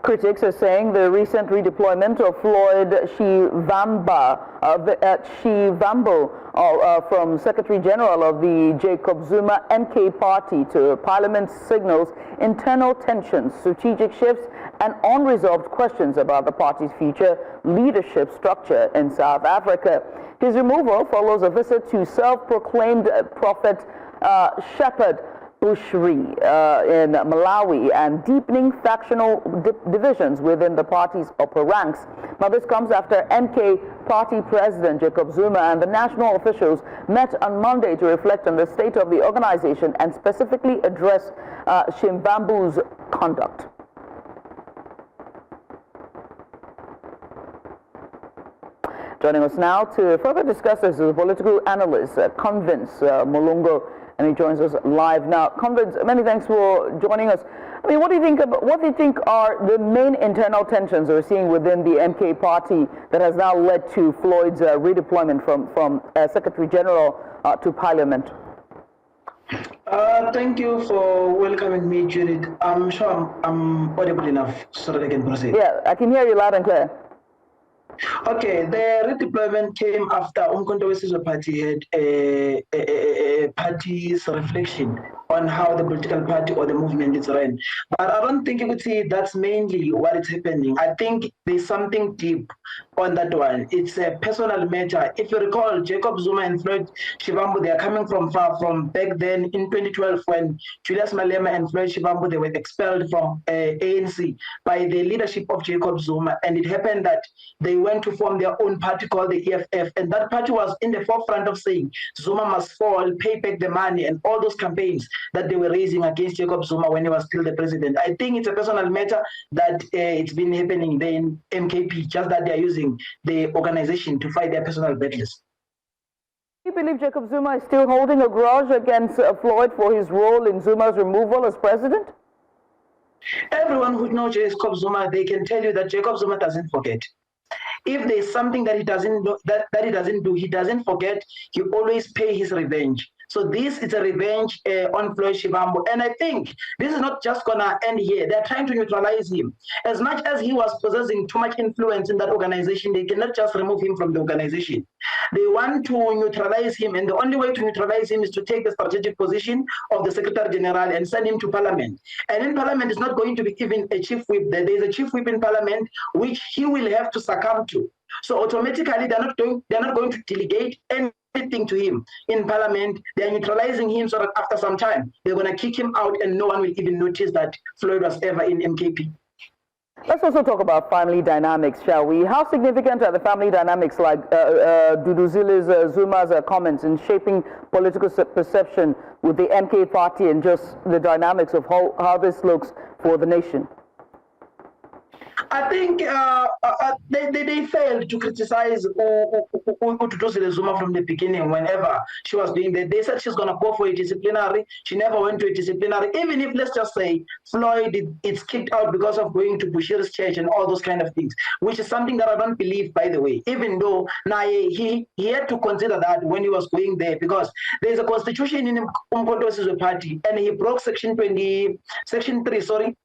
Critics are saying the recent redeployment of Floyd Shivambu from Secretary General of the Jacob Zuma MK Party to Parliament signals internal tensions, strategic shifts, and unresolved questions about the party's future leadership structure in South Africa. His removal follows a visit to self-proclaimed prophet Shepherd Bushiri in Malawi and deepening factional divisions within the party's upper ranks. Now, this comes after MK Party President Jacob Zuma and the national officials met on Monday to reflect on the state of the organization and specifically address Shivambu's conduct. Joining us now to further discuss this is the political analyst Convince Mhlongo, and he joins us live now. Convince, many thanks for joining us. I mean, what do you think are the main internal tensions we're seeing within the MK Party that has now led to Floyd's redeployment from Secretary General to Parliament? Thank you for welcoming me, Judith. I'm sure I'm audible enough so that I can proceed. Yeah, I can hear you loud and clear. Okay, the redeployment came after Convince Party had a party's reflection on how the political party or the movement is run. But I don't think you could say that's mainly what is happening. I think there's something deep on that one. It's a personal matter. If you recall, Jacob Zuma and Floyd Shivambu, they are coming from far from back then in 2012 when Julius Malema and Floyd Shivambu, they were expelled from ANC by the leadership of Jacob Zuma. And it happened that they went to form their own party called the EFF. And that party was in the forefront of saying Zuma must fall, pay back the money, and all those campaigns that they were raising against Jacob Zuma when he was still the president. I think it's a personal matter that it's been happening there in MKP, just that they are using the organization to fight their personal battles. Do you believe Jacob Zuma is still holding a grudge against Floyd for his role in Zuma's removal as president? Everyone who knows Jacob Zuma, they can tell you that Jacob Zuma doesn't forget. If there's something that he doesn't do, he doesn't forget. He always pay his revenge. So this is a revenge on Floyd Shivambu. And I think this is not just going to end here. They're trying to neutralize him. As much as he was possessing too much influence in that organization, they cannot just remove him from the organization. They want to neutralize him. And the only way to neutralize him is to take the strategic position of the Secretary General and send him to Parliament. And in Parliament, it's not going to be even a chief whip. There's a chief whip in Parliament, which he will have to succumb to. So automatically, they're not going to delegate anything to him in Parliament. They're neutralizing him so that after some time, they're going to kick him out and no one will even notice that Floyd was ever in MKP. Let's also talk about family dynamics, shall we? How significant are the family dynamics like Duduzile's Zuma's comments in shaping political perception with the MK Party and just the dynamics of how this looks for the nation? I think they failed to criticize Duduzile's Zuma from the beginning. Whenever she was doing that, they said she's going to go for a disciplinary. She never went to a disciplinary. Even if, let's just say, Floyd is kicked out because of going to Bushiri's church and all those kind of things, which is something that I don't believe, by the way. Even though he had to consider that when he was going there, because there's a constitution in Convince Party, and he broke section 3,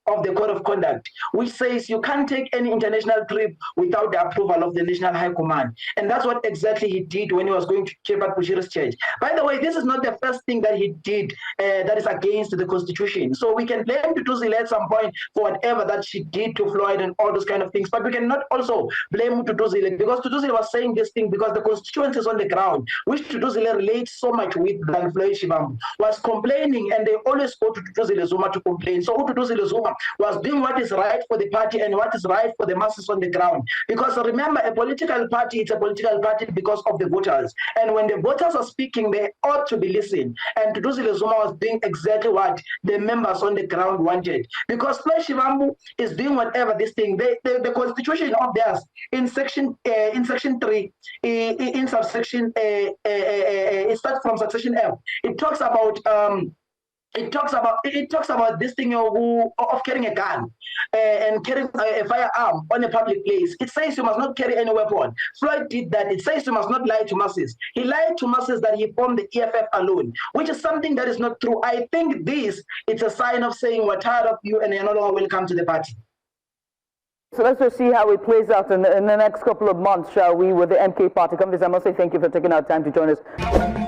of the Code of Conduct, which says you can't take any international trip without the approval of the National High Command. And that's what exactly he did when he was going to Shepherd Bushiri's church. By the way, this is not the first thing that he did that is against the Constitution. So we can blame Duduzile at some point for whatever that she did to Floyd and all those kind of things. But we cannot also blame Duduzile because Duduzile was saying this thing because the constituencies on the ground, which Duduzile relates so much with than Floyd Shivambu, was complaining, and they always go to Duduzile Zuma to complain. So Duduzile Zuma was doing what is right for the party and what is right for the masses on the ground. Because remember, a political party, it's a political party because of the voters. And when the voters are speaking, they ought to be listened. And Duduzile Zuma was doing exactly what the members on the ground wanted. Because Floyd Shivambu is doing whatever this thing. The constitution of theirs in section 3, in subsection, it starts from subsection F. It talks about this thing of carrying a gun and carrying a firearm on a public place. It says you must not carry any weapon. Floyd did that. It says you must not lie to masses. He lied to masses that he formed the EFF alone, which is something that is not true. I think it's a sign of saying we're tired of you and you're no longer welcome to the party. So let's just see how it plays out in the next couple of months, shall we, with the MK Party. Convince, I must say thank you for taking our time to join us.